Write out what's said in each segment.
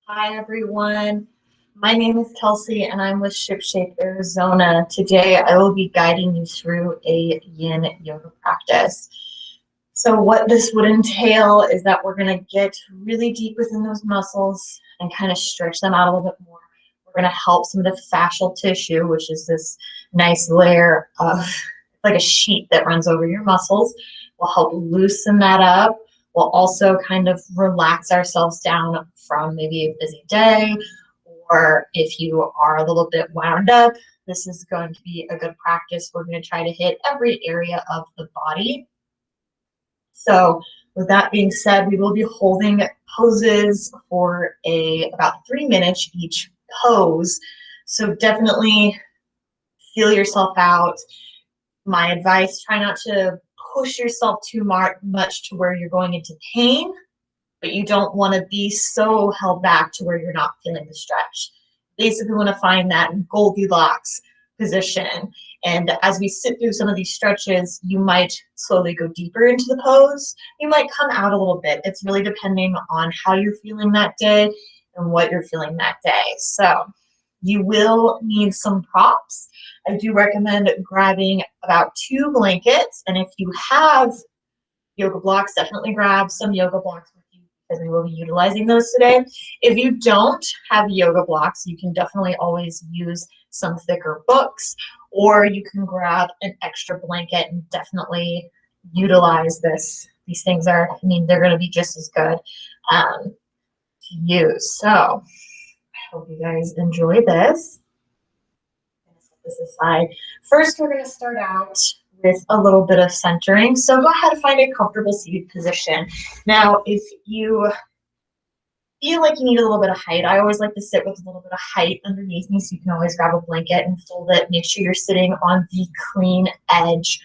Hi everyone, my name is Kelsey and I'm with ShipShape Arizona. Today I will be guiding you through a Yin Yoga practice. So what this would entail is that we're going to get really deep within those muscles and kind of stretch them out a little bit more. We're going to help some of the fascial tissue, which is this nice layer of like a sheet that runs over your muscles. We'll help loosen that up. We'll also kind of relax ourselves down from maybe a busy day, or if you are a little bit wound up, this is going to be a good practice. We're going to try to hit every area of the body. So with that being said, we will be holding poses for about 3 minutes each pose. So definitely feel yourself out. My advice, try not to push yourself too much to where you're going into pain, but you don't want to be so held back to where you're not feeling the stretch. Basically, want to find that Goldilocks position. And as we sit through some of these stretches, you might slowly go deeper into the pose. You might come out a little bit. It's really depending on how you're feeling that day and what you're feeling that day. So you will need some props. I do recommend grabbing about 2 blankets. And if you have yoga blocks, definitely grab some yoga blocks with you because we will be utilizing those today. If you don't have yoga blocks, you can definitely always use some thicker books, or you can grab an extra blanket and definitely utilize this. These things are, they're going to be just as good to use. So I hope you guys enjoy this. I'm going to set this aside. First, we're going to start out with a little bit of centering. So go ahead and find a comfortable seated position. Now, if you feel like you need a little bit of height, I always like to sit with a little bit of height underneath me, so you can always grab a blanket and fold it. Make sure you're sitting on the clean edge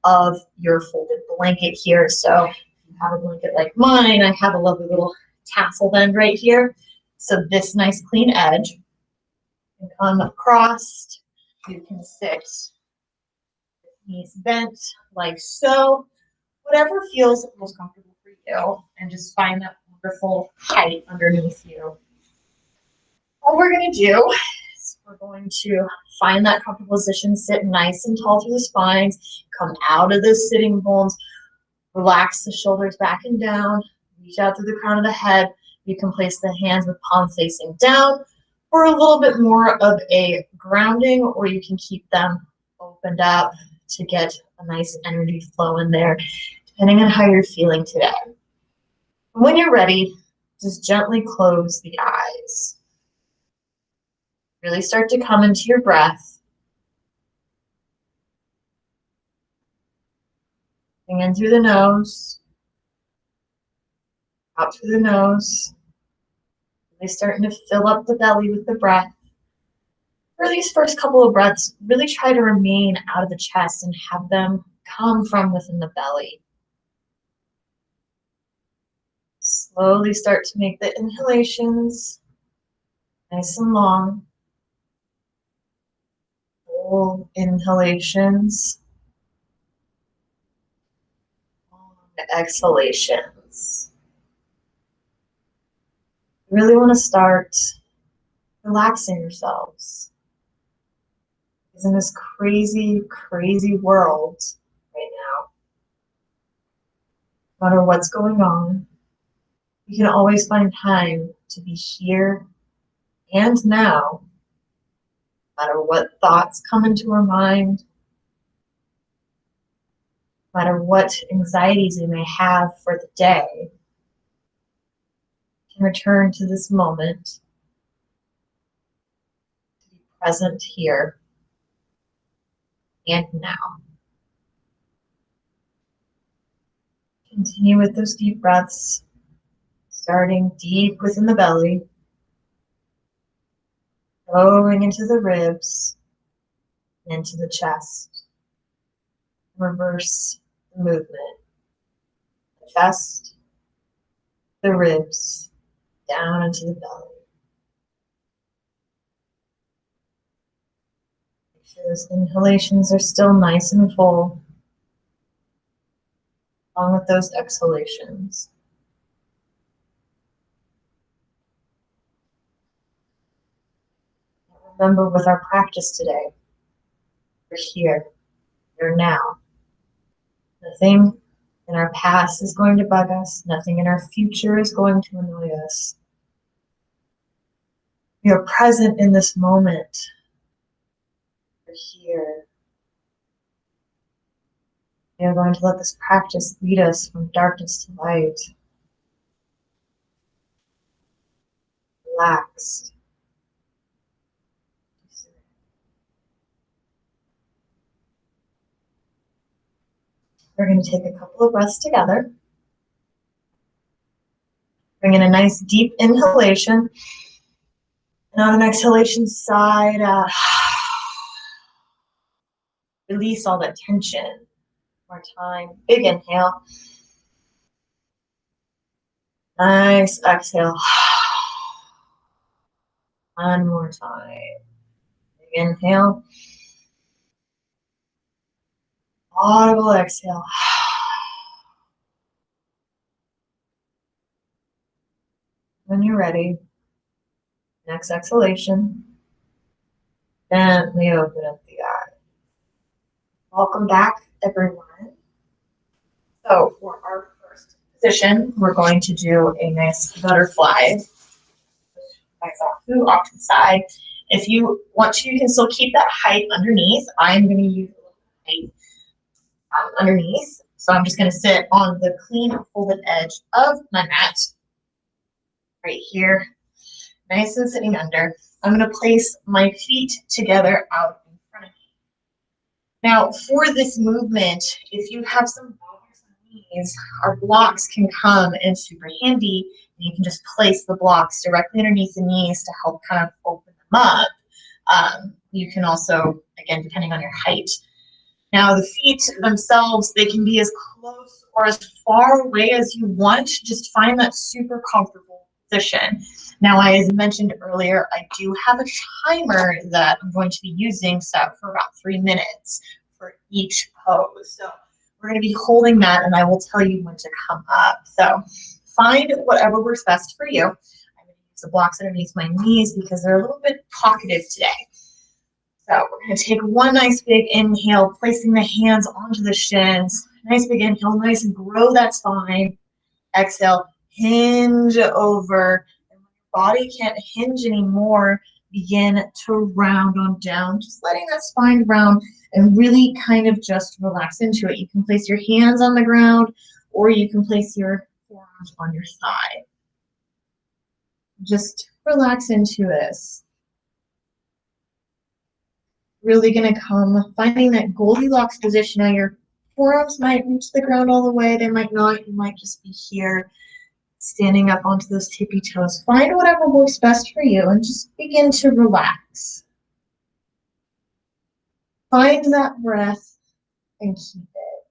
of your folded blanket here. So if you have a blanket like mine, I have a lovely little tassel bend right here. So this nice clean edge can come across. You can sit knees bent like so, whatever feels most comfortable for you, and just find that wonderful height underneath you. All we're going to do is we're going to find that comfortable position, sit nice and tall through the spines, come out of the sitting bones, relax the shoulders back and down, reach out through the crown of the head. You can place the hands with palm facing down for a little bit more of a grounding, or you can keep them opened up to get a nice energy flow in there, depending on how you're feeling today. When you're ready, just gently close the eyes. Really start to come into your breath. Bring in through the nose, out through the nose. Really starting to fill up the belly with the breath. For these first couple of breaths, really try to remain out of the chest and have them come from within the belly. Slowly start to make the inhalations nice and long. Full inhalations. Long exhalations. You really want to start relaxing yourselves. Because in this crazy, crazy world right now, no matter what's going on, you can always find time to be here and now, no matter what thoughts come into our mind, no matter what anxieties we may have for the day. You can return to this moment, to be present here and now. Continue with those deep breaths, starting deep within the belly, going into the ribs, into the chest. Reverse the movement. The chest, the ribs, down into the belly. Make sure those inhalations are still nice and full, along with those exhalations. Remember, with our practice today, we're here, we're now. Nothing in our past is going to bug us. Nothing in our future is going to annoy us. We are present in this moment. We're here. We are going to let this practice lead us from darkness to light. Relaxed. We're going to take a couple of breaths together. Bring in a nice deep inhalation. And on an exhalation side, release all that tension. One more time. Big inhale. Nice exhale. One more time. Big inhale. Audible exhale. When you're ready, next exhalation, gently open up the eye. Welcome back, everyone. So for our first position, we're going to do a nice butterfly. Off to the side. If you want to, you can still keep that height underneath. I'm going to use a little height underneath. So I'm just going to sit on the clean folded edge of my mat right here, nice and sitting under. I'm going to place my feet together out in front of me. Now, for this movement, if you have some bothersome knees, our blocks can come in super handy. And you can just place the blocks directly underneath the knees to help kind of open them up. You can also, again, depending on your height. Now, the feet themselves, they can be as close or as far away as you want. Just find that super comfortable position. Now, as I mentioned earlier, I do have a timer that I'm going to be using set for about 3 minutes for each pose. So we're going to be holding that, and I will tell you when to come up. So find whatever works best for you. I'm going to use the blocks underneath my knees because they're a little bit talkative today. So we're going to take one nice big inhale, placing the hands onto the shins. Nice big inhale, nice and grow that spine. Exhale, hinge over. And when your body can't hinge anymore, begin to round on down, just letting that spine round and really kind of just relax into it. You can place your hands on the ground or you can place your forearms on your side. Just relax into this. Really going to come finding that Goldilocks position. Now your forearms might reach the ground all the way. They might not. You might just be here standing up onto those tippy toes. Find whatever works best for you and just begin to relax. Find that breath and keep it.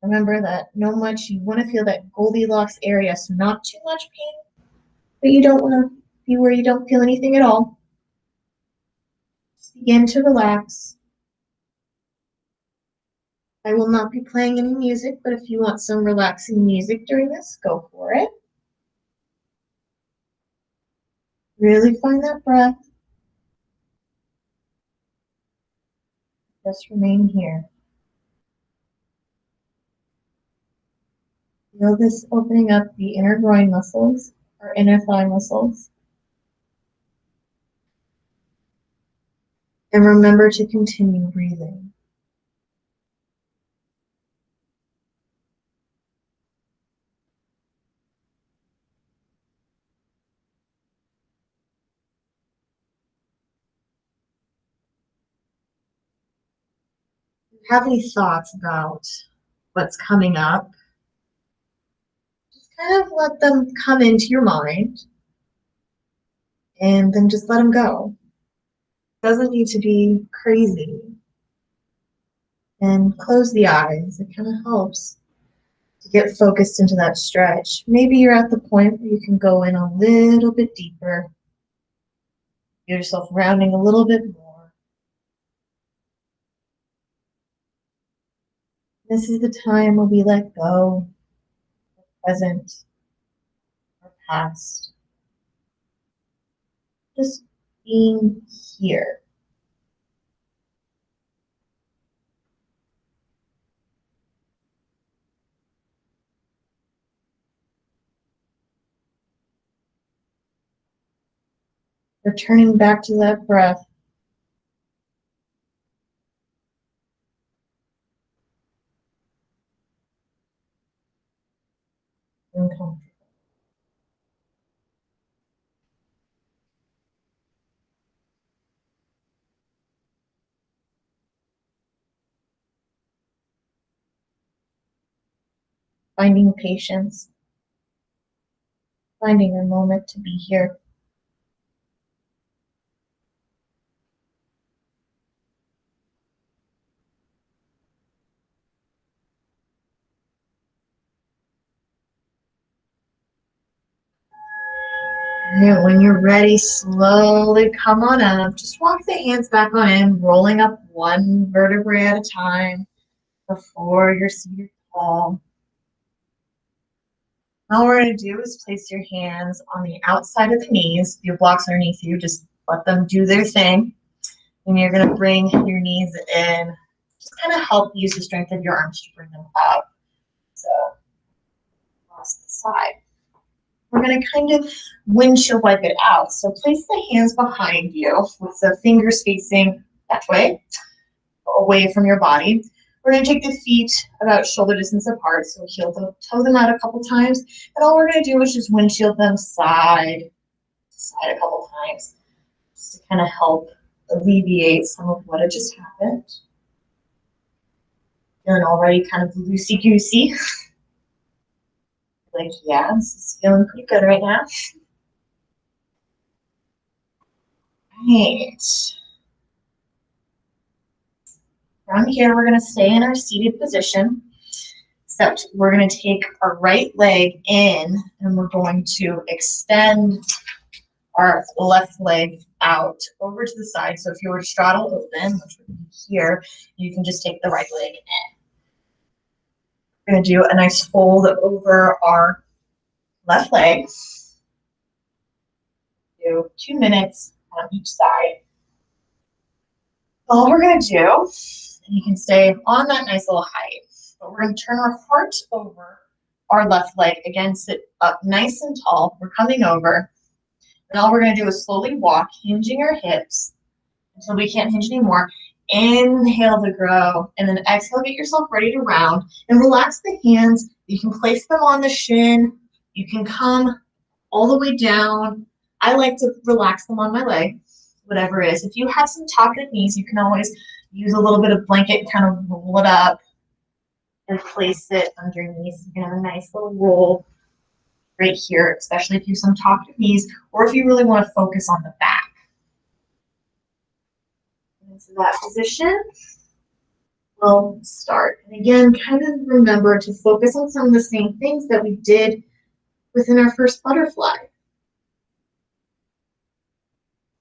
Remember that you want to feel that Goldilocks area, so not too much pain, but you don't want to be where you don't feel anything at all. Just begin to relax. I will not be playing any music, but if you want some relaxing music during this, go for it. Really find that breath. Just remain here. Feel this opening up the inner groin muscles or inner thigh muscles. And remember to continue breathing. If you have any thoughts about what's coming up, just kind of let them come into your mind and then just let them go. It doesn't need to be crazy. And close the eyes. It kind of helps to get focused into that stretch. Maybe you're at the point where you can go in a little bit deeper. Get yourself rounding a little bit more. This is the time where we let go of present or past. Just being here. Returning back to that breath. Uncomfortable. Finding patience. Finding a moment to be here. And when you're ready, slowly come on up. Just walk the hands back on in, rolling up one vertebrae at a time before you're seated tall. All we're going to do is place your hands on the outside of the knees, your blocks underneath you. Just let them do their thing. And you're going to bring your knees in. Just kind of help use the strength of your arms to bring them up. So, across the side. We're going to kind of windshield wipe it out. So place the hands behind you with the fingers facing that way, away from your body. We're going to take the feet about shoulder distance apart. So toe them out a couple times. And all we're going to do is just windshield them side to side a couple times, just to kind of help alleviate some of what had just happened. Feeling already kind of loosey-goosey. Like, yeah, this is feeling pretty good right now. Right. From here, we're going to stay in our seated position, except we're going to take our right leg in and we're going to extend our left leg out over to the side. So if you were to straddle open, which would be here, you can just take the right leg in. We're going to do a nice fold over our left leg. Do 2 minutes on each side. All we're going to do, and you can stay on that nice little height, but we're going to turn our heart over our left leg. Again, sit up nice and tall. We're coming over. And all we're going to do is slowly walk, hinging our hips until we can't hinge anymore. Inhale to grow, and then exhale, get yourself ready to round. And relax the hands. You can place them on the shin. You can come all the way down. I like to relax them on my leg, whatever it is. If you have some talkative knees, you can always use a little bit of blanket and kind of roll it up and place it underneath. You can have a nice little roll right here, especially if you have some talkative knees, or if you really want to focus on the back. Into that position, we'll start. And again, kind of remember to focus on some of the same things that we did within our first butterfly.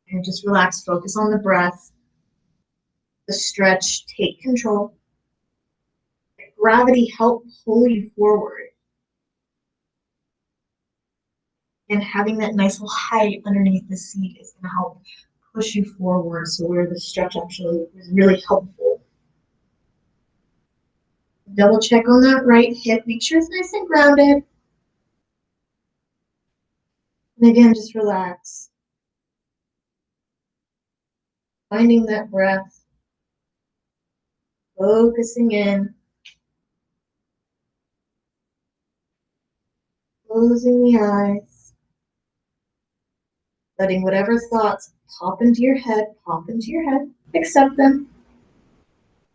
And just relax, focus on the breath, the stretch, take control. Let gravity help pull you forward. And having that nice little height underneath the seat is going to help push you forward. So where the stretch actually is really helpful. Double check on that right hip. Make sure it's nice and grounded. And again, just relax. Finding that breath. Focusing in. Closing the eyes. Letting whatever thoughts pop into your head, accept them,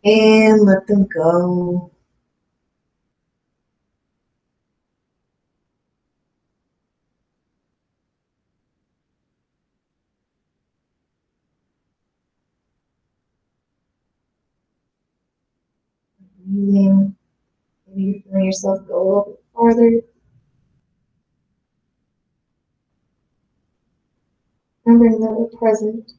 and let them go. Breathing. Maybe you're feeling yourself go a little bit farther. Remembering that we're present.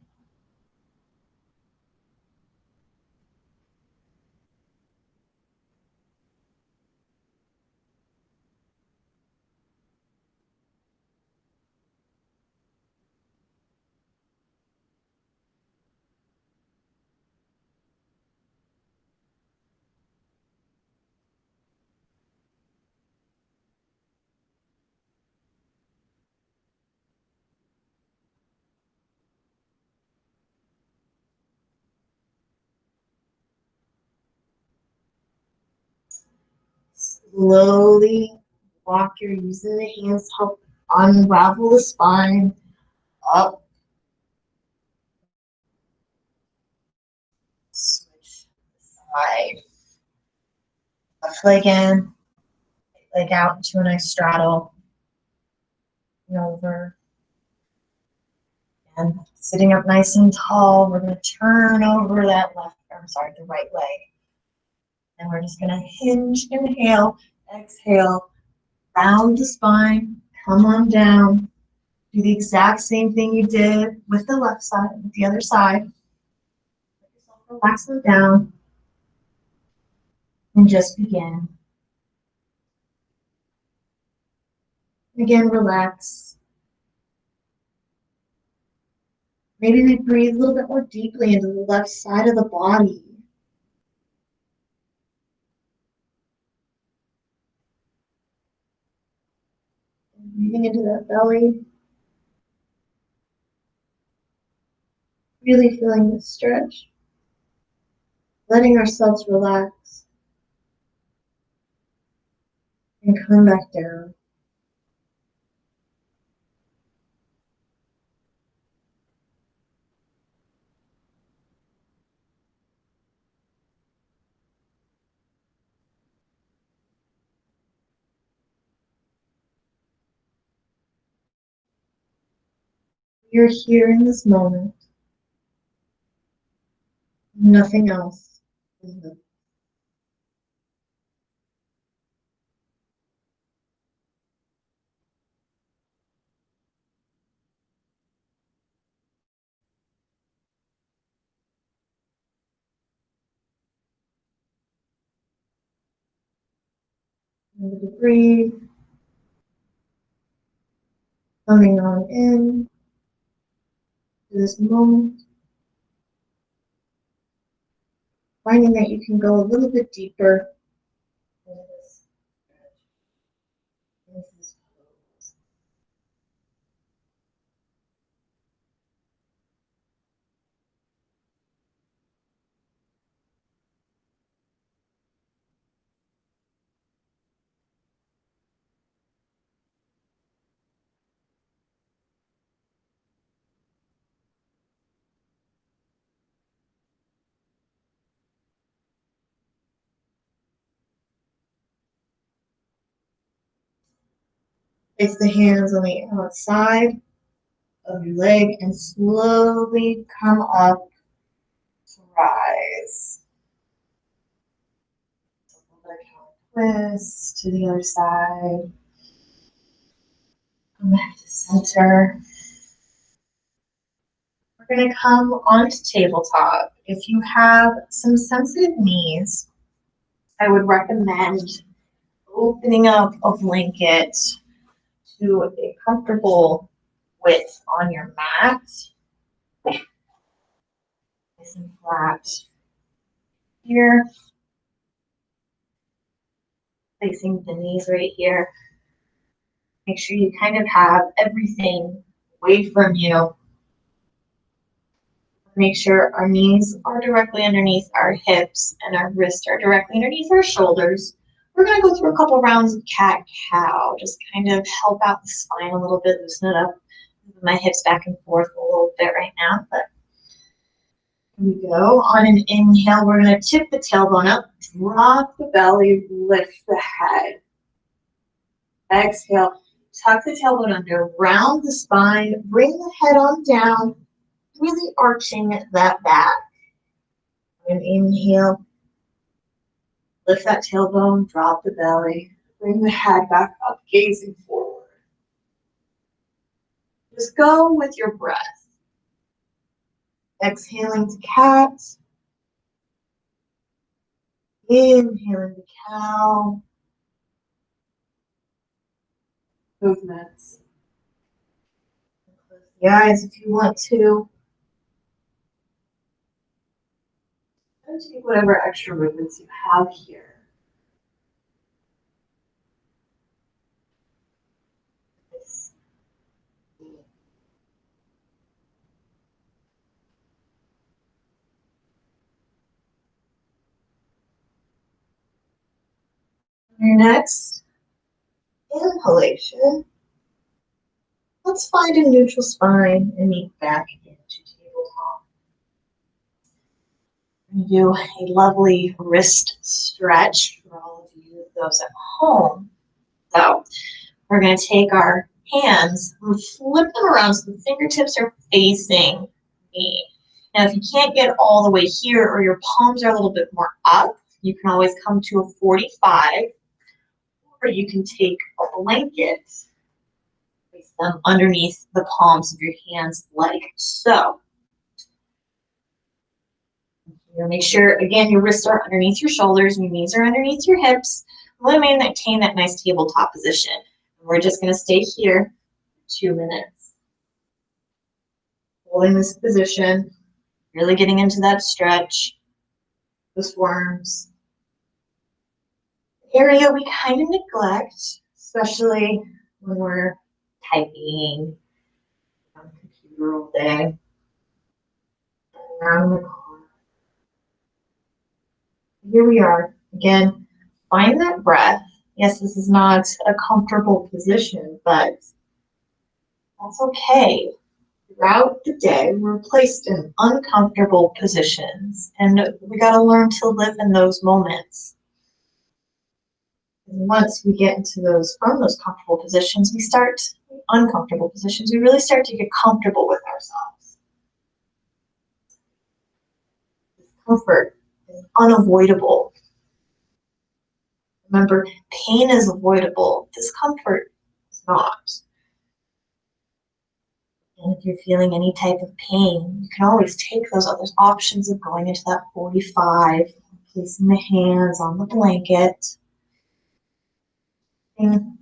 Slowly walk your using the hands to help unravel the spine up. Switch side. Left leg in, right leg out into a nice straddle. And over. And sitting up nice and tall, we're going to turn over the right leg. And we're just going to hinge, inhale, exhale, round the spine, come on down. Do the exact same thing you did with the left side, with the other side. Let yourself relax them down and just begin. Again, relax. Maybe we breathe a little bit more deeply into the left side of the body. And breathing into that belly. Really feeling this stretch. Letting ourselves relax. And come back down. You're here in this moment. Nothing else is the breathe. Coming on in to this moment. Finding that you can go a little bit deeper into this pose. Place the hands on the outside of your leg and slowly come up to rise. Twist to the other side. Come back to center. We're going to come onto tabletop. If you have some sensitive knees, I would recommend opening up a blanket to a comfortable width on your mat. Nice and flat here. Placing the knees right here. Make sure you kind of have everything away from you. Make sure our knees are directly underneath our hips and our wrists are directly underneath our shoulders. We're going to go through a couple rounds of cat-cow, just kind of help out the spine a little bit, loosen it up. Move my hips back and forth a little bit right now, but here we go. On an inhale, we're going to tip the tailbone up, drop the belly, lift the head. Exhale, tuck the tailbone under, round the spine, bring the head on down, really arching that back. And inhale, lift that tailbone, drop the belly, bring the head back up, gazing forward. Just go with your breath. Exhaling to cat. Inhaling to cow. Movements. Close the eyes if you want to. And take whatever extra movements you have here. Your next inhalation, let's find a neutral spine and meet back into tabletop. Do a lovely wrist stretch for all of you, those at home. So we're going to take our hands and flip them around so the fingertips are facing me. Now, if you can't get all the way here or your palms are a little bit more up, you can always come to a 45, or you can take a blanket, place them underneath the palms of your hands like so. Make sure, again, your wrists are underneath your shoulders, your knees are underneath your hips. We want to maintain that nice tabletop position. We're just going to stay here 2 minutes. Holding this position, really getting into that stretch, those forearms. Area we kind of neglect, especially when we're typing on the computer all day, around the car. Here we are. Again, find that breath. Yes, this is not a comfortable position, but that's okay. Throughout the day, we're placed in uncomfortable positions, and we got to learn to live in those moments. And once we get into from those comfortable positions, we start uncomfortable positions. We really start to get comfortable with ourselves. Discomfort is unavoidable. Remember, pain is avoidable. Discomfort is not. And if you're feeling any type of pain, you can always take those other options of going into that 45, placing the hands on the blanket,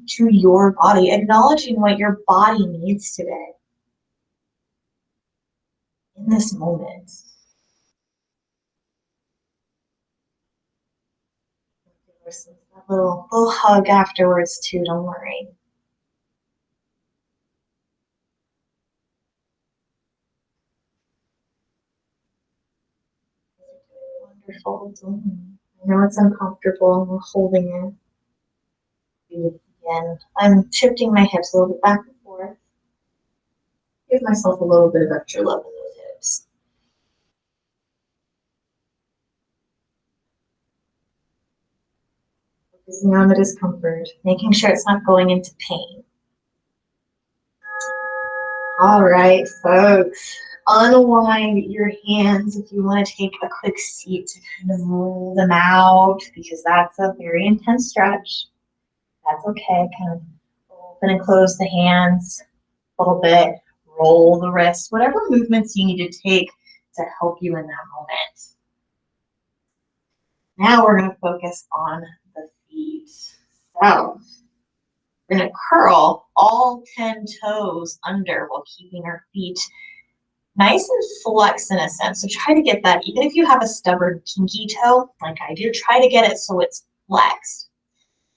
to your body, acknowledging what your body needs today in this moment. That little hug afterwards too, don't worry. Wonderful. I know it's uncomfortable and we're holding it. Again, I'm shifting my hips a little bit back and forth. Give myself a little bit of extra love in those hips. Focusing on the discomfort, making sure it's not going into pain. All right, folks, unwind your hands if you want to take a quick seat to kind of roll them out, because that's a very intense stretch. That's okay. Kind of open and close the hands a little bit, roll the wrists, whatever movements you need to take to help you in that moment. Now we're going to focus on the feet. So we're going to curl all 10 toes under while keeping our feet nice and flexed in a sense. So try to get that, even if you have a stubborn pinky toe, like I do, try to get it so it's flexed.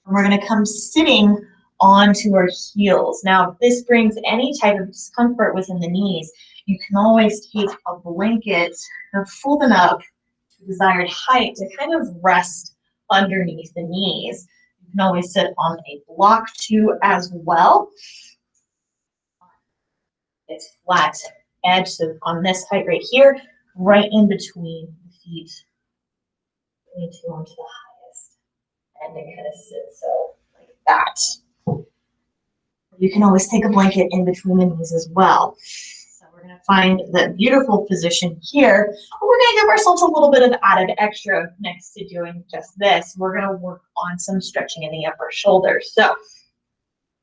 And we're going to come sitting onto our heels. Now, if this brings any type of discomfort within the knees, you can always take a blanket and fold them up to desired height to kind of rest underneath the knees. You can always sit on a block too as well. It's flat edge, so on this height right here, right in between the feet. You need to go onto the highest and then kind of sit so like that. You can always take a blanket in between the knees as well. So we're going to find that beautiful position here. We're going to give ourselves a little bit of added extra next to doing just this. We're going to work on some stretching in the upper shoulders. So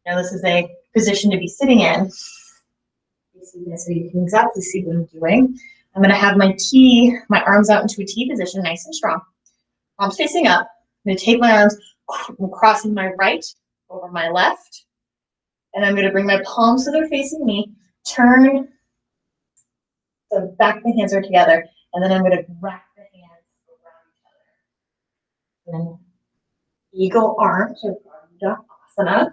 now this is a position to be sitting in. So you can exactly see what I'm doing. I'm going to have my arms out into a T position, nice and strong. Palms facing up. I'm going to take my arms, I'm crossing my right over my left. And I'm going to bring my palms so they're facing me. Turn so back the hands are together. And then I'm going to wrap the hands around each other. And then eagle arms or Shavasana.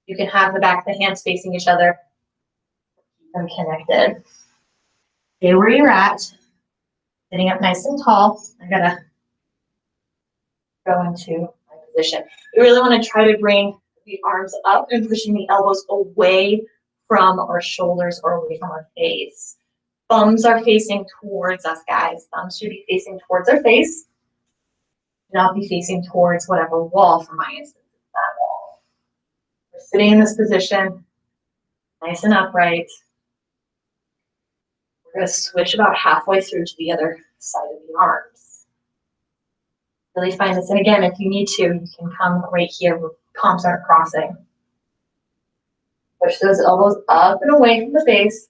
You can have the back of the hands facing each other. Keep them connected. Stay where you're at. Sitting up nice and tall. I gotta go into my position. We really want to try to bring the arms up and pushing the elbows away from our shoulders or away from our face. Thumbs are facing towards us, guys. Thumbs should be facing towards our face, not be facing towards whatever wall. For my instance, that wall. We're sitting in this position, nice and upright. We're going to switch about halfway through to the other side of the arms. Really find this, and again, if you need to, you can come right here where palms aren't crossing. Push those elbows up and away from the face.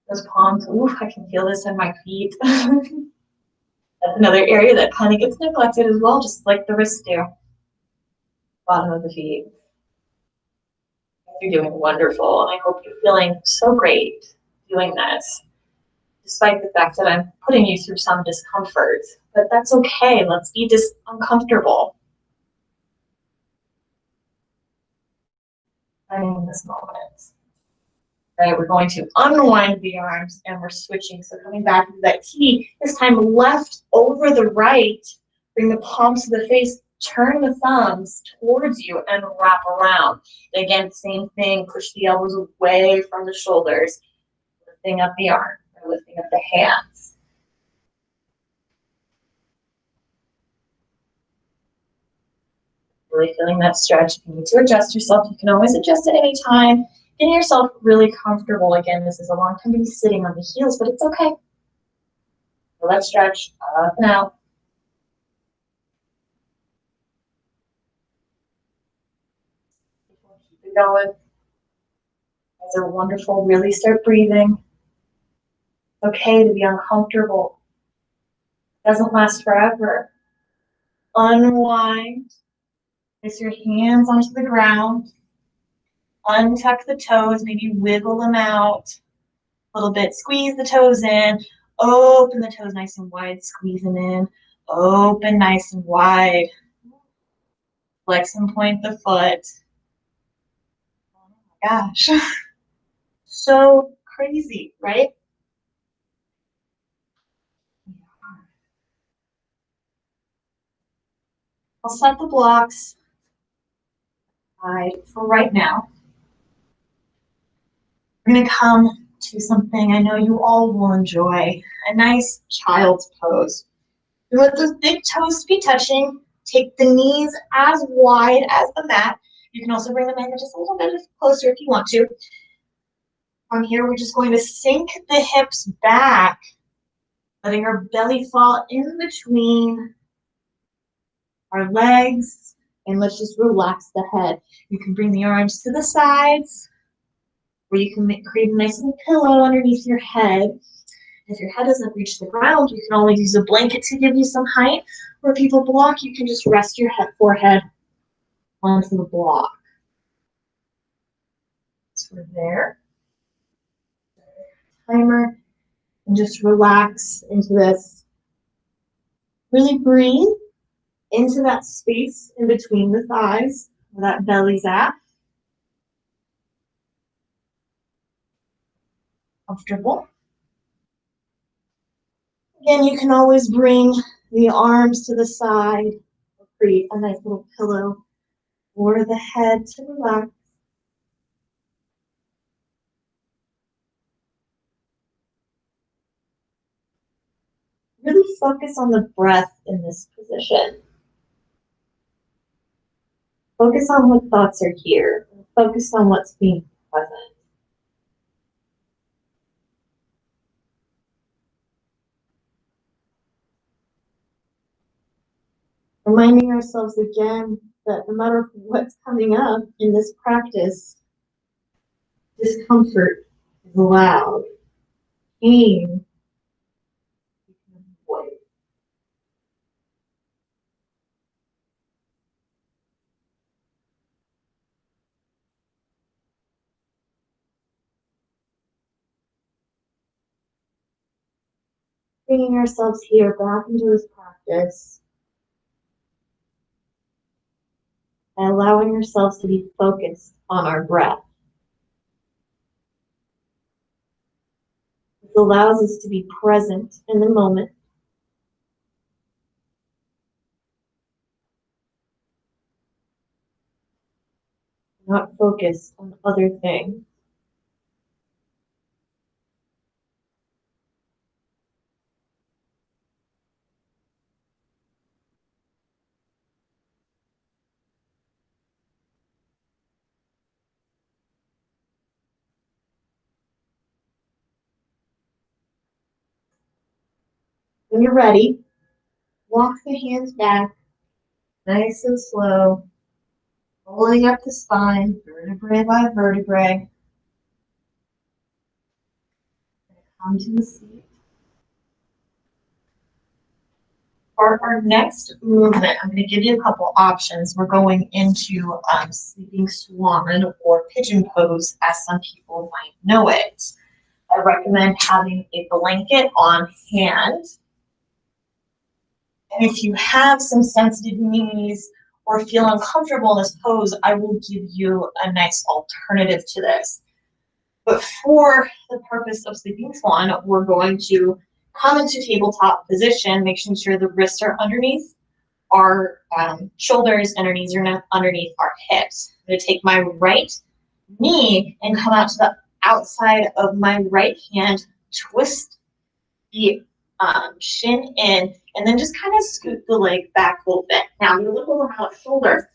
Those palms, ooh, I can feel this in my feet. That's another area that kind of gets neglected as well, just like the wrists do. Bottom of the feet. You're doing wonderful, and I hope you're feeling so great doing this, despite the fact that I'm putting you through some discomfort. But that's okay. Let's be uncomfortable. In this moment. Right, we're going to unwind the arms and we're switching. So coming back to that T, this time left over the right, bring the palms to the face, turn the thumbs towards you and wrap around. Again, same thing, push the elbows away from the shoulders, lifting up the arm, or lifting up the hands. Really feeling that stretch. If you need to adjust yourself, you can always adjust at any time. Getting yourself really comfortable. Again, this is a long time to be sitting on the heels, but it's okay. So let's stretch up and out. Keep it going. Guys are wonderful. Really start breathing. It's okay to be uncomfortable. It doesn't last forever. Unwind. Place your hands onto the ground. Untuck the toes, maybe wiggle them out a little bit. Squeeze the toes in. Open the toes nice and wide. Squeeze them in. Open nice and wide. Flex and point the foot. Oh my gosh. So crazy, right? I'll set the blocks aside for right now. We're going to come to something I know you all will enjoy, a nice child's pose. You want those big toes to be touching. Take the knees as wide as the mat. You can also bring them in just a little bit closer if you want to. From here, we're just going to sink the hips back, letting our belly fall in between our legs, and let's just relax the head. You can bring the arms to the sides, or you can create a nice little pillow underneath your head. If your head doesn't reach the ground, you can always use a blanket to give you some height. Or if people block, you can just rest your forehead onto the block. So we're there. Timer. And just relax into this. Really breathe into that space in between the thighs where that belly's at. Comfortable. Again, you can always bring the arms to the side, create a nice little pillow for the head to relax. Really focus on the breath in this position. Focus on what thoughts are here. Focus on what's being present. Reminding ourselves again that no matter what's coming up in this practice, discomfort is allowed. Pain you can avoid. Bringing ourselves here back into this practice and allowing ourselves to be focused on our breath. This allows us to be present in the moment. not focused on other things. When you're ready, walk the hands back, nice and slow, rolling up the spine, vertebrae by vertebrae. Come to the seat. For our next movement, I'm going to give you a couple options. We're going into sleeping swan or pigeon pose, as some people might know it. I recommend having a blanket on hand. And if you have some sensitive knees or feel uncomfortable in this pose, I will give you a nice alternative to this. But for the purpose of sleeping swan, we're going to come into tabletop position, making sure the wrists are underneath our shoulders and our knees are not underneath our hips. I'm going to take my right knee and come out to the outside of my right hand, twist the shin in, and then just kind of scoot the leg back a little bit. Now I'm going to look over my left shoulder.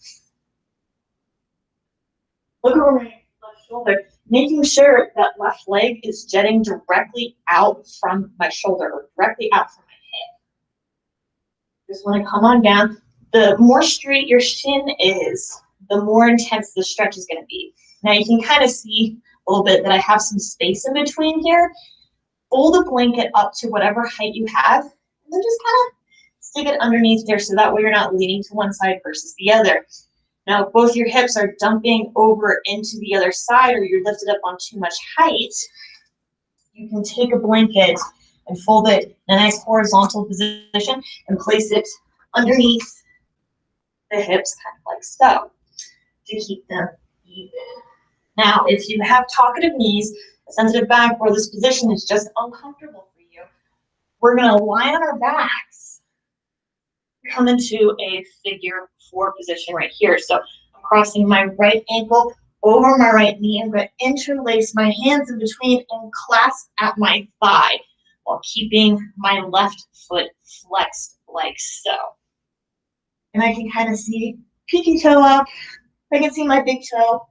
Look over my left shoulder, making sure that left leg is jetting directly out from my shoulder, or directly out from my hip. Just want to come on down. The more straight your shin is, the more intense the stretch is going to be. Now you can kind of see a little bit that I have some space in between here. Fold the blanket up to whatever height you have, and then just kind of stick it underneath there so that way you're not leaning to one side versus the other. Now, if both your hips are dumping over into the other side or you're lifted up on too much height, you can take a blanket and fold it in a nice horizontal position and place it underneath the hips, kind of like so, to keep them even. Now, if you have talkative knees, a sensitive back, or this position is just uncomfortable for you, we're going to lie on our backs, come into a figure 4 position right here. So I'm crossing my right ankle over my right knee. I'm going to interlace my hands in between and clasp at my thigh while keeping my left foot flexed like so. And I can kind of see pinky toe up. I can see my big toe.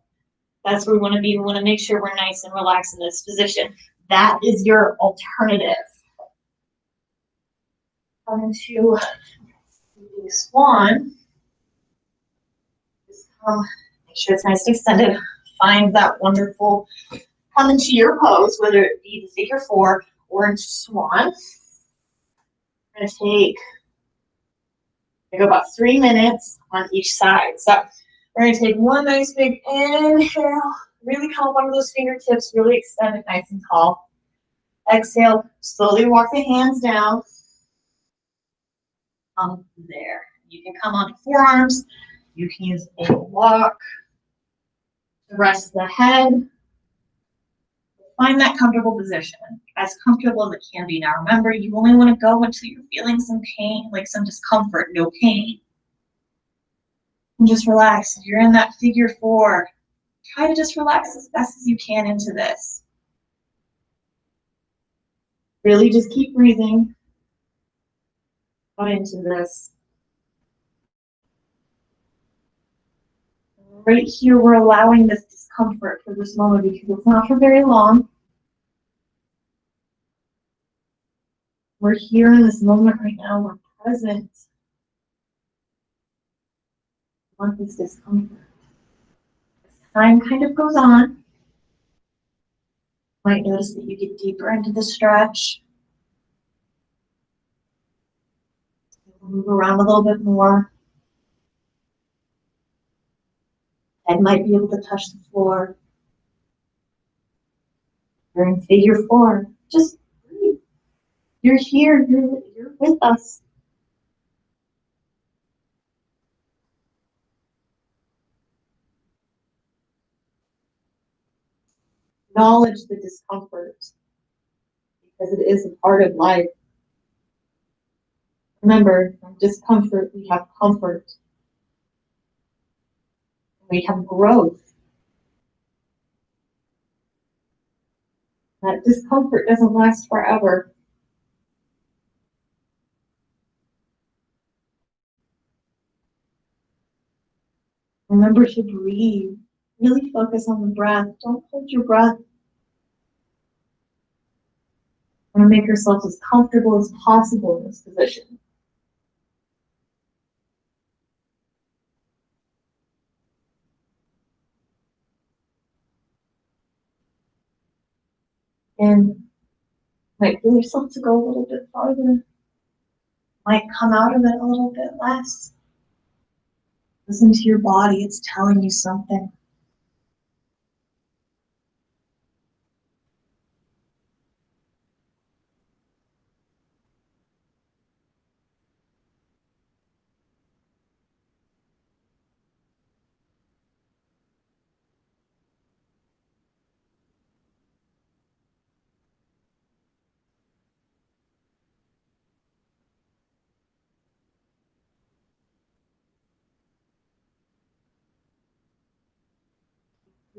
That's where we want to be. We want to make sure we're nice and relaxed in this position. That is your alternative. Come into swan. Just make sure it's nice and extended. Find that wonderful, come into your pose, whether it be the figure 4 or into swan. We're going to go about 3 minutes on each side. So we're going to take one nice big inhale. Really count one of those fingertips, really extend it nice and tall. Exhale, slowly walk the hands down. There. You can come onto forearms. You can use a block to rest the head. Find that comfortable position, as comfortable as it can be. Now remember, you only want to go until you're feeling some pain, like some discomfort, no pain. And just relax. If you're in that figure 4, try to just relax as best as you can into this. Really just keep breathing out into this. Right here, we're allowing this discomfort for this moment because it's not for very long. We're here in this moment right now. We're present. We want this discomfort. As time kind of goes on, you might notice that you get deeper into the stretch. Move around a little bit more. Head might be able to touch the floor. You're in figure 4. Just breathe. You're here. You're with us. Acknowledge the discomfort because it is a part of life. Remember, from discomfort, we have comfort. We have growth. That discomfort doesn't last forever. Remember to breathe. Really focus on the breath. Don't hold your breath. Want to make yourself as comfortable as possible in this position. And might feel yourself to go a little bit farther. Might come out of it a little bit less. Listen to your body. It's telling you something.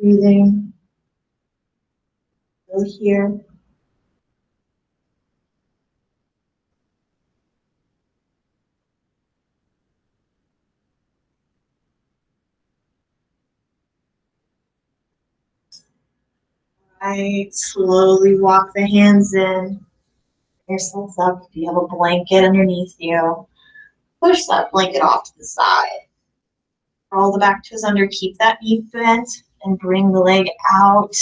Breathing. Still here. Right. Slowly walk the hands in. Yourself up. If you have a blanket underneath you, push that blanket off to the side. Roll the back toes under. Keep that knee bent and bring the leg out.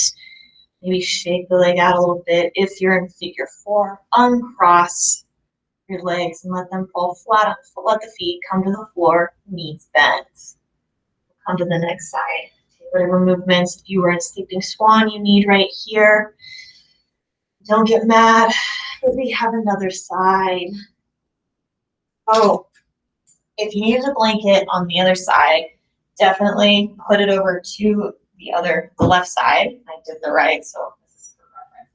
Maybe shake the leg out a little bit. If you're in figure four, uncross your legs and let them fall flat on the floor. Let the feet come to the floor, knees bent. Come to the next side. Take whatever movements, if you were in sleeping swan, you need right here. Don't get mad if we have another side. Oh, if you needed a blanket on the other side, definitely put it over to the left side. I did the right, so this is for reference.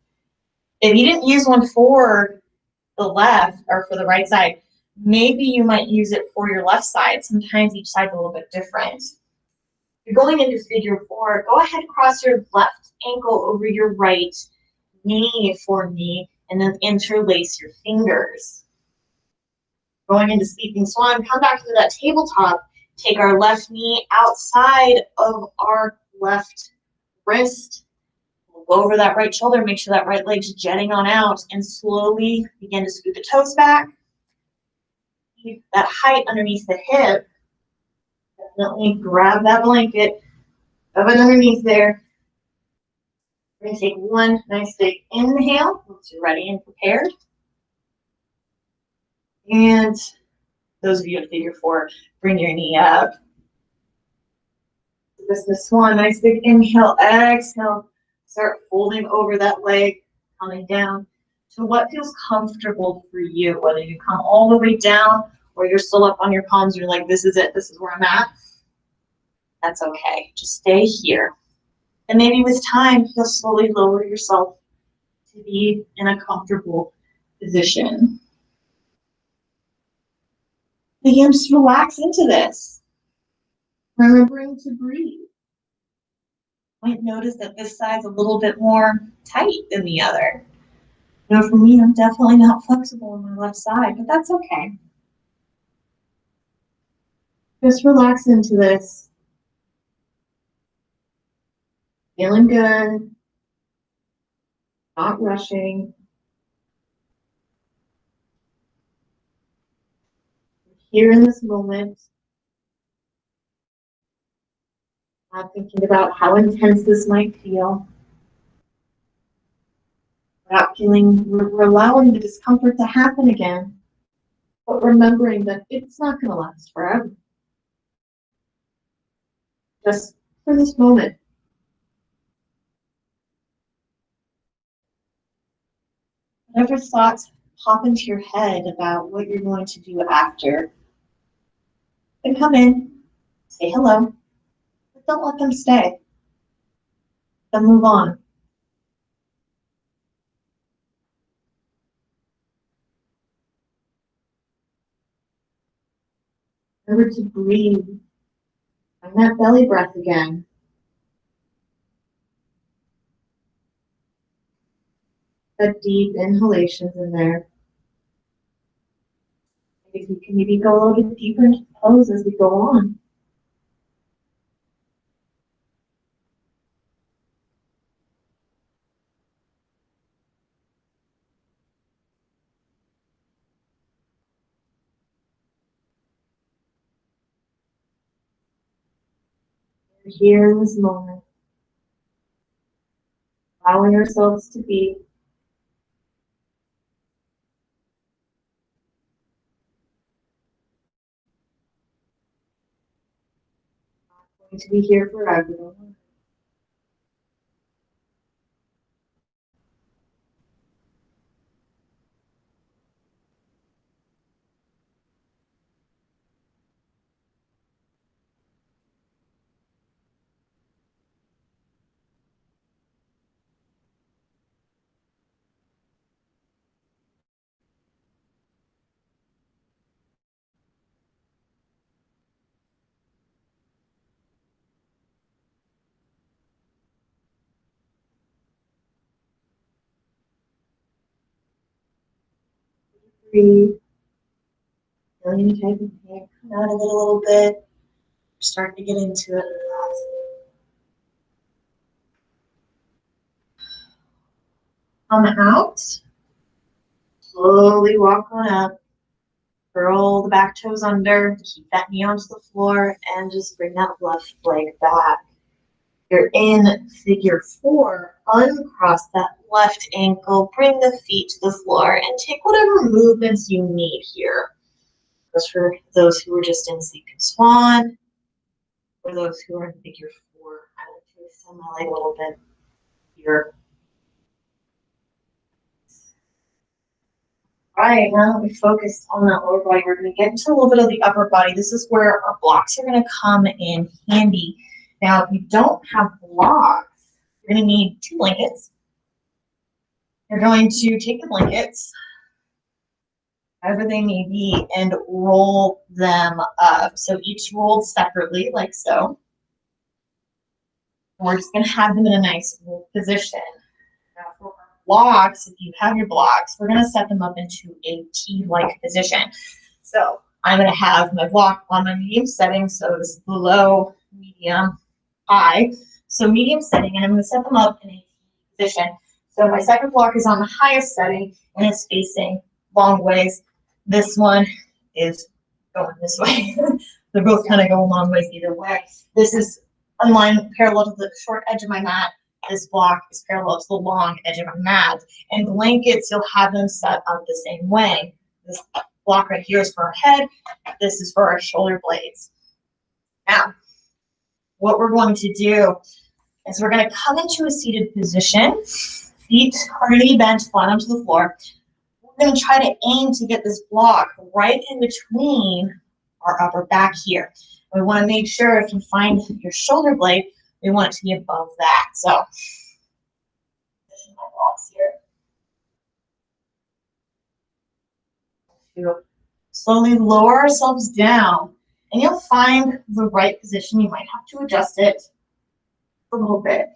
If you didn't use one for the left or for the right side, maybe you might use it for your left side. Sometimes each side's a little bit different. You're going into figure four. Go ahead, cross your left ankle over your right knee for knee, and then interlace your fingers. Going into sleeping swan, come back to that tabletop. Take our left knee outside of our left wrist. Go over that right shoulder, make sure that right leg's jetting on out, and slowly begin to scoot the toes back. Keep that height underneath the hip. Definitely grab that blanket, shove it underneath there. We're going to take one nice big inhale once you're ready and prepared. And those of you in figure four, bring your knee up. This is the swan, nice big inhale, exhale. Start folding over that leg, coming down to what feels comfortable for you, whether you come all the way down or you're still up on your palms, you're like, this is it, this is where I'm at. That's okay, just stay here. And maybe with time, you'll slowly lower yourself to be in a comfortable position. Begin to relax into this. Remembering to breathe. You might notice that this side's a little bit more tight than the other. You know, for me, I'm definitely not flexible on my left side, but that's okay. Just relax into this. Feeling good. Not rushing. Here in this moment. Not thinking about how intense this might feel. Not feeling, we're allowing the discomfort to happen again, but remembering that it's not going to last forever. Just for this moment. Whatever thoughts pop into your head about what you're going to do after, then come in, say hello, but don't let them stay. Then move on. Remember to breathe. Find that belly breath again. The deep inhalations in there. If you can maybe go a little bit deeper into the pose as we go on. We're here in this moment, allowing ourselves to be. Going to be here forever. Breathe. Feeling the type of pain come out of it a little bit. We're starting to get into it. Come out. Slowly walk on up. Curl the back toes under. Keep that knee onto the floor and just bring that left leg back. You're in figure 4. Uncross that left ankle. Bring the feet to the floor and take whatever movements you need here. Just for those who were just in sleeping swan, for those who are in figure 4, I like to extend my leg a little bit here. All right, now that we focused on that lower body, we're going to get into a little bit of the upper body. This is where our blocks are going to come in handy. Now, if you don't have blocks, you're going to need 2 blankets. You're going to take the blankets, however they may be, and roll them up. So each rolled separately, like so. We're just going to have them in a nice position. Now, for our blocks, if you have your blocks, we're going to set them up into a T-like position. So I'm going to have my block on my medium setting, so this is below, medium, high. So medium setting, and I'm going to set them up in a T position. So my second block is on the highest setting, and it's facing long ways. This one is going this way. They're both kind of going long ways either way. This is in line parallel to the short edge of my mat. This block is parallel to the long edge of my mat. And blankets, you'll have them set up the same way. This block right here is for our head. This is for our shoulder blades. Now, what we're going to do is we're going to come into a seated position. Feet are going to be bent flat onto the floor. We're going to try to aim to get this block right in between our upper back here. We want to make sure if you find your shoulder blade, we want it to be above that. So, position my blocks here. To slowly lower ourselves down, and you'll find the right position. You might have to adjust it a little bit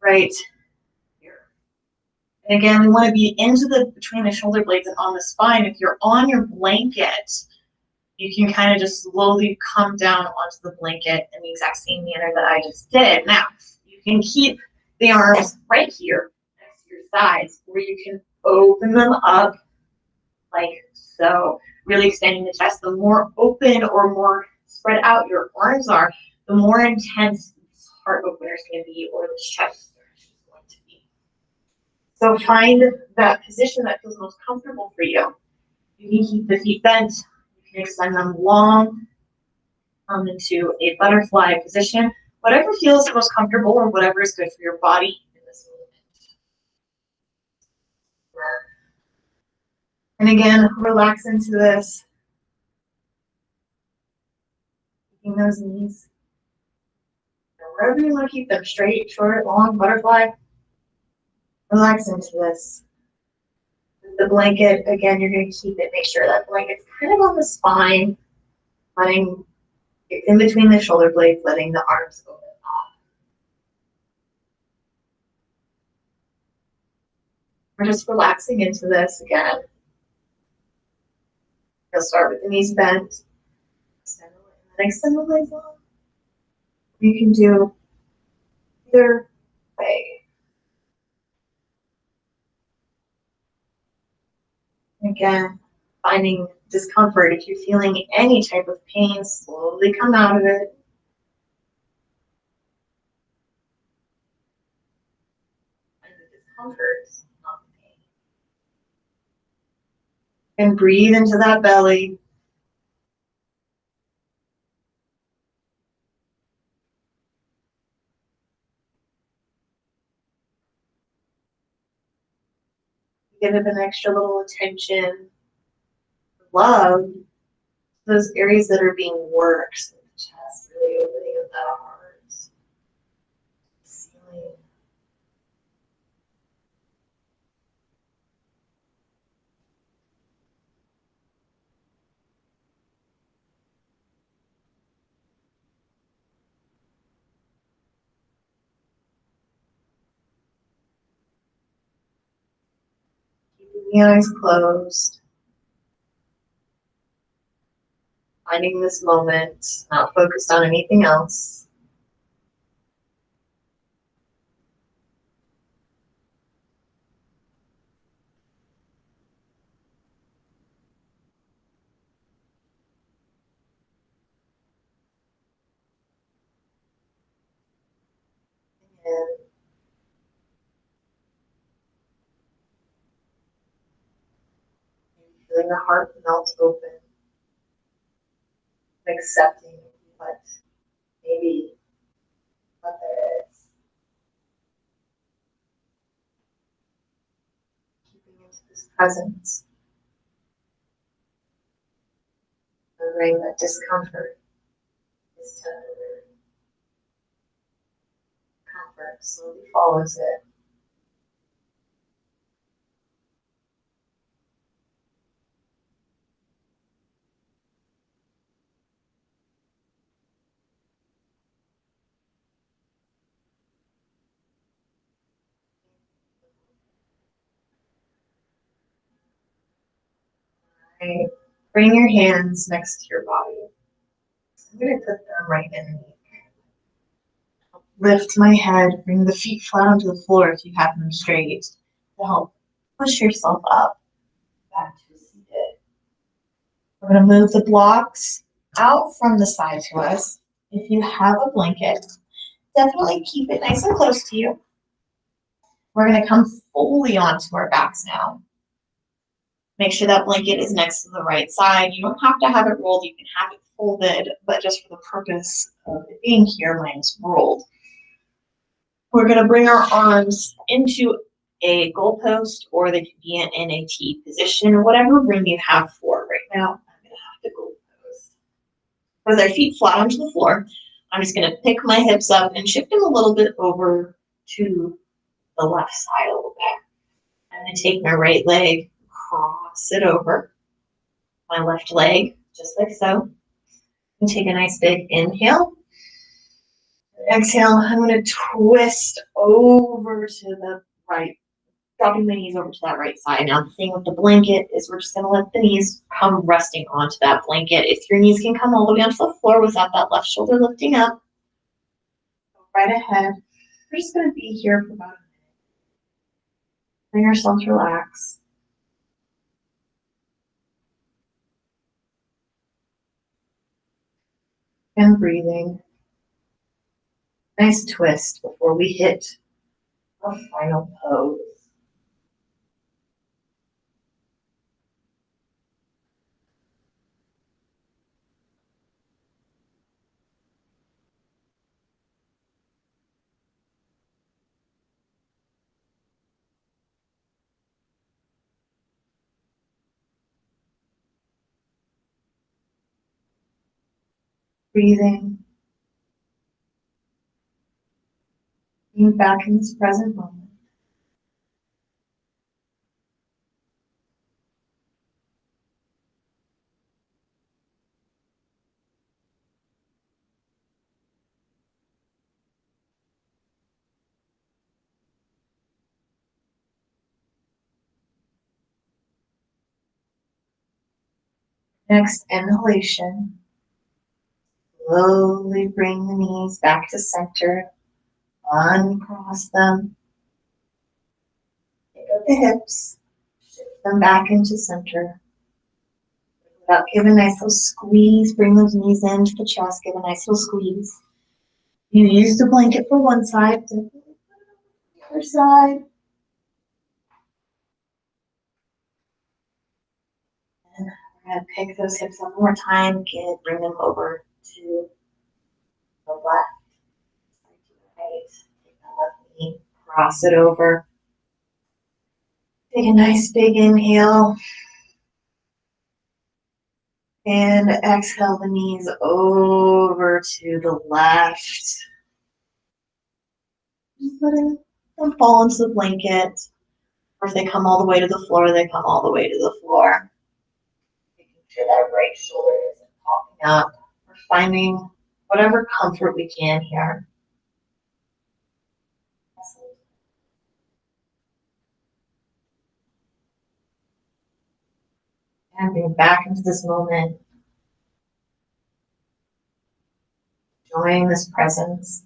right here. And again, we want to be into the between the shoulder blades and on the spine. If you're on your blanket, you can kind of just slowly come down onto the blanket in the exact same manner that I just did. Now, you can keep the arms right here next to your sides, where you can open them up like so, really extending the chest. The more open or more spread out your arms are, the more intense this heart opener is going to be, or the chest stretch is going to be. So find that position that feels most comfortable for you. You can keep the feet bent. You can extend them long, come into a butterfly position. Whatever feels most comfortable or whatever is good for your body in this movement. And again, relax into this. Keeping those knees. Wherever you want to keep them, straight, short, long, butterfly. Relax into this. The blanket, again, you're going to keep it. Make sure that blanket's kind of on the spine, letting it in between the shoulder blades, letting the arms open up. We're just relaxing into this again. You'll start with the knees bent, extend the legs long. You can do either way. Again, finding discomfort. If you're feeling any type of pain, slowly come out of it. Find the discomfort, not the pain. And breathe into that belly. Give it an extra little attention, love, those areas that are being worked. The chest, really opening up that heart. Ceiling. Keeping the eyes closed. Finding this moment, not focused on anything else. And feeling the heart melt open, accepting what maybe what there is. Keeping into this presence, remembering that discomfort is temporary. Comfort slowly follows it. Right. Bring your hands next to your body. I'm going to put them right underneath. Lift my head, bring the feet flat onto the floor if you have them straight to help push yourself up back to seated. We're going to move the blocks out from the side to us. If you have a blanket, definitely keep it nice and close to you. We're going to come fully onto our backs now. Make sure that blanket is next to the right side. You don't have to have it rolled. You can have it folded, but just for the purpose of it being here, mine's rolled. We're going to bring our arms into a goalpost, or they can be in a T position, or whatever room you have for it right now. I'm going to have the goalpost. With our feet flat onto the floor, I'm just going to pick my hips up and shift them a little bit over to the left side a little bit. I'm going to take my right leg, cross it over my left leg, just like so. And take a nice big inhale. Exhale, I'm going to twist over to the right, dropping my knees over to that right side. Now, the thing with the blanket is we're just going to let the knees come resting onto that blanket. If your knees can come all the way onto the floor without that left shoulder lifting up, go right ahead. We're just going to be here for about a minute. Bring ourselves relax. And breathing. Nice twist before we hit our final pose. Breathing. Being back in this present moment. Next inhalation. Slowly bring the knees back to center. Uncross them. Pick up the hips. Shift them back into center. Give a nice little squeeze. Bring those knees into the chest. Give a nice little squeeze. You use the blanket for one side. The other side. And we're going to pick those hips up one more time. Bring them over to the left. Right. Take that left knee. Cross it over. Take a nice big inhale. And exhale the knees over to the left. Just letting them fall into the blanket. Or if they come all the way to the floor, they come all the way to the floor. Making sure that right shoulder isn't popping up. We're finding whatever comfort we can here. And bring back into this moment. Enjoying this presence.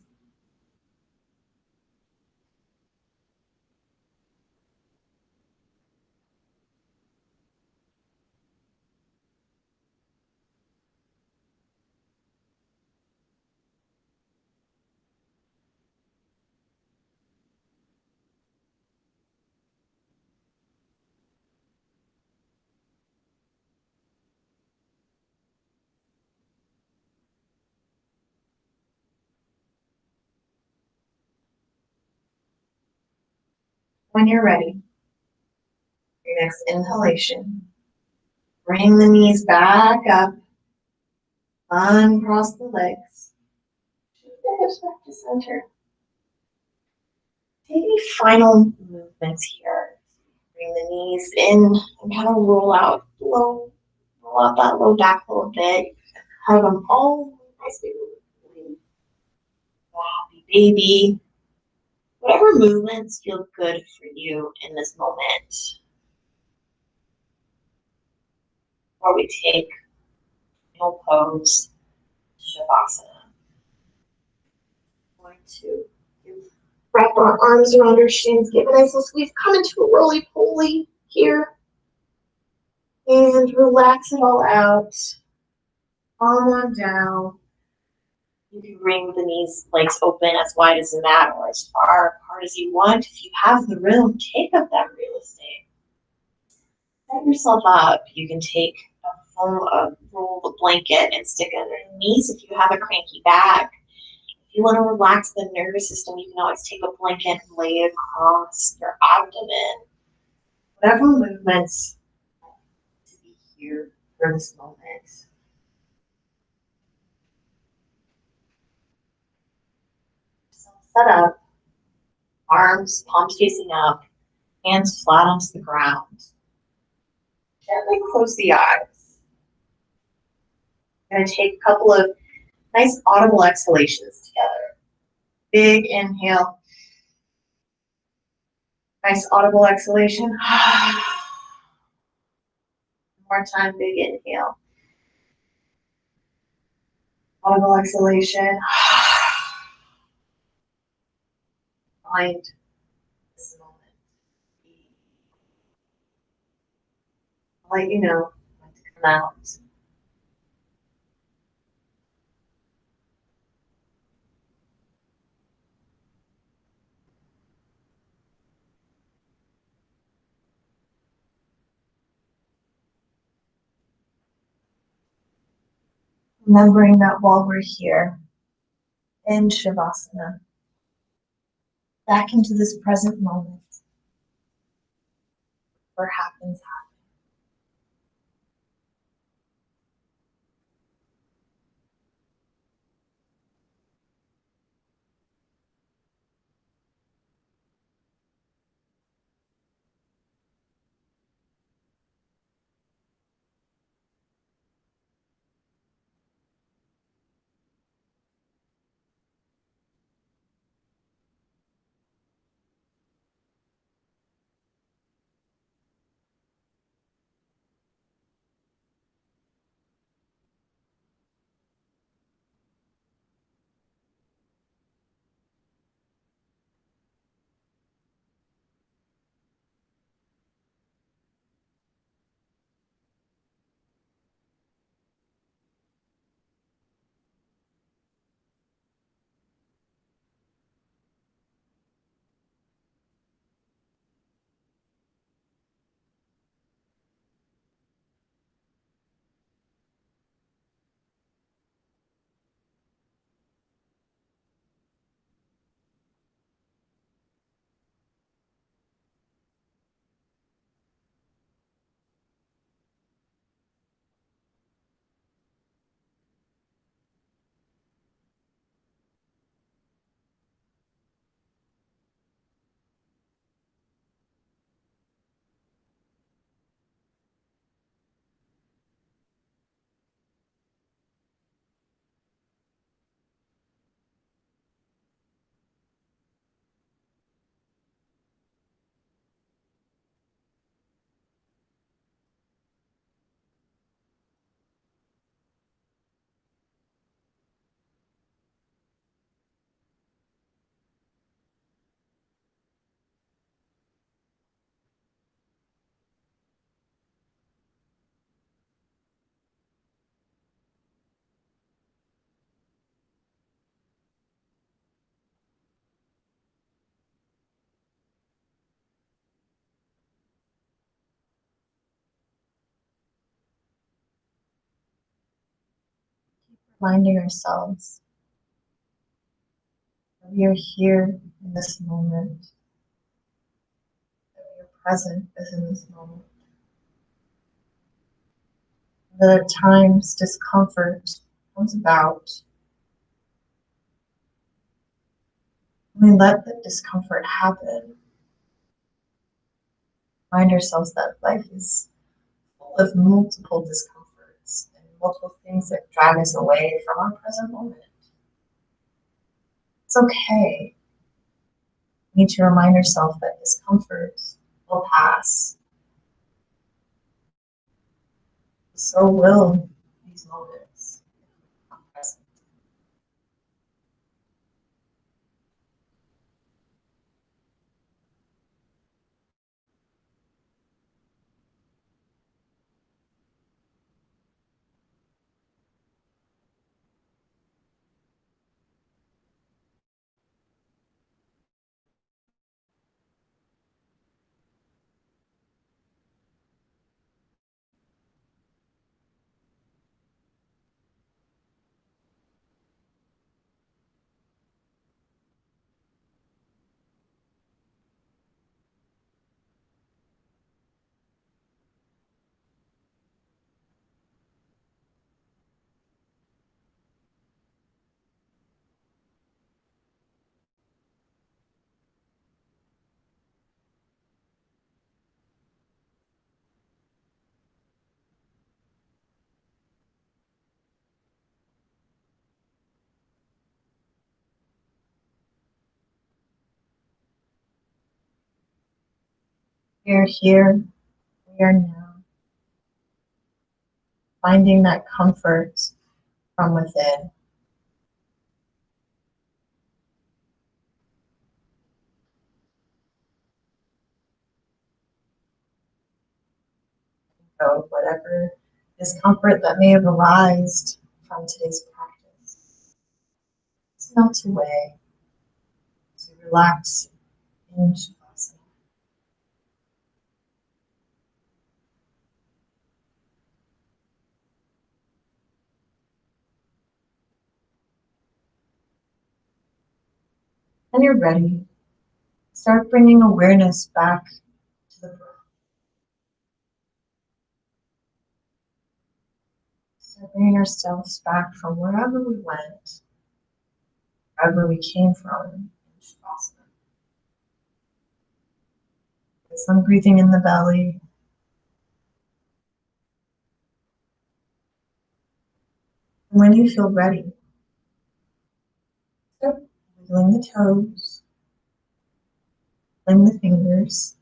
When you're ready, your next inhalation, bring the knees back up, uncross the legs, shift the hips back to center. Take any final movements here. Bring the knees in and kind of roll out that low back a little bit. Have them all nice big happy baby. Whatever movements feel good for you in this moment. Or we take final pose, Shavasana. Going to wrap our arms around our shins, give a nice little squeeze, come into a roly-poly here. And relax it all out. Palm on down. You can bring the knees, legs open as wide as the mat or as far apart as you want. If you have the room, take up that real estate. Set yourself up. You can take roll the blanket and stick it under your knees if you have a cranky back. If you want to relax the nervous system, you can always take a blanket and lay it across your abdomen. Whatever movements to be here for this moment. So set up, arms, palms facing up, hands flat onto the ground. Gently close the eyes. I'm going to take a couple of nice audible exhalations together. Big inhale. Nice audible exhalation. One more time, big inhale. Audible exhalation. Find this moment. I'll let you know when to come out. Remembering that while we're here in Shavasana, back into this present moment, where happens. reminding ourselves that we are here in this moment, that we are present within this moment. That at times discomfort comes about. We let the discomfort happen. Remind ourselves that life is full of multiple discomforts and multiple things that drag us away from our present moment. It's okay. We need to remind ourselves that discomfort will pass. So will these moments. We are here. We are now. Finding that comfort from within. So whatever discomfort that may have arisen from today's practice, it's melt away to relax in Shavasana. When you're ready, start bringing awareness back to the breath. Start bringing ourselves back from wherever we went, wherever we came from in Shavasana. Some breathing in the belly. And when you feel ready, start wiggling the toes, wiggling the fingers,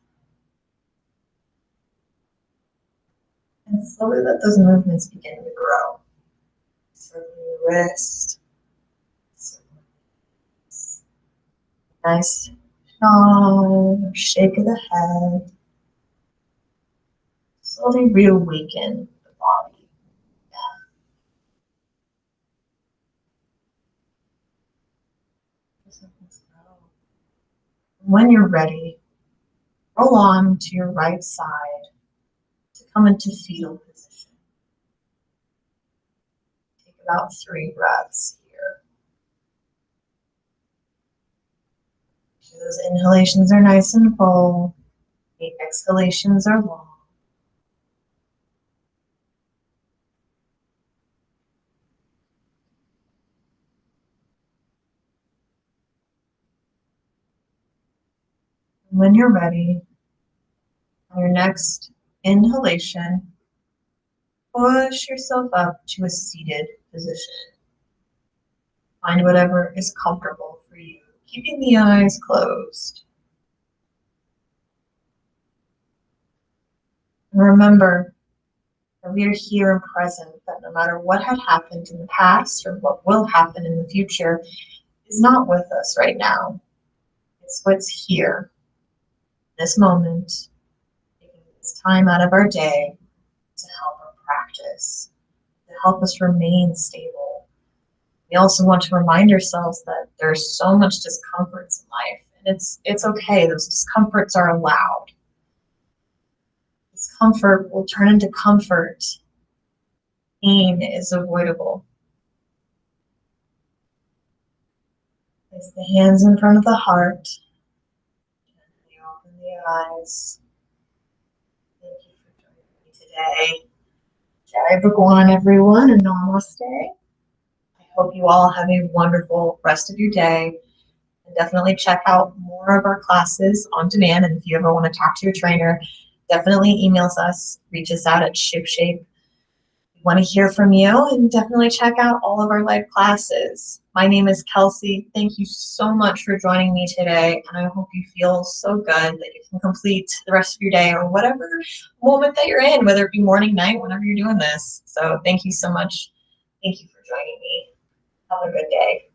and slowly let those movements begin to grow. Circling the wrist, nice yawn or shake of the head. Slowly reawaken the body. When you're ready, roll on to your right side to come into fetal position. Take about 3 breaths here. So those inhalations are nice and full. The exhalations are long. When you're ready, on your next inhalation, push yourself up to a seated position. Find whatever is comfortable for you, keeping the eyes closed. And remember that we are here and present, that no matter what had happened in the past or what will happen in the future is not with us right now. It's what's here, this moment, taking this time out of our day to help our practice, to help us remain stable. We also want to remind ourselves that there's so much discomforts in life, and it's okay. Those discomforts are allowed. Discomfort will turn into comfort. Pain is avoidable. Place the hands in front of the heart. Gently open the eyes. Thank you for joining me today. Jai Bhagwan, everyone, and namaste. I hope you all have a wonderful rest of your day. And definitely check out more of our classes on demand. And if you ever want to talk to your trainer, definitely email us, reach us out at ShipShape. We want to hear from you, and definitely check out all of our live classes. My name is Kelsey. Thank you so much for joining me today. And I hope you feel so good that you can complete the rest of your day or whatever moment that you're in, whether it be morning, night, whenever you're doing this. So thank you so much. Thank you for joining me. Have a good day.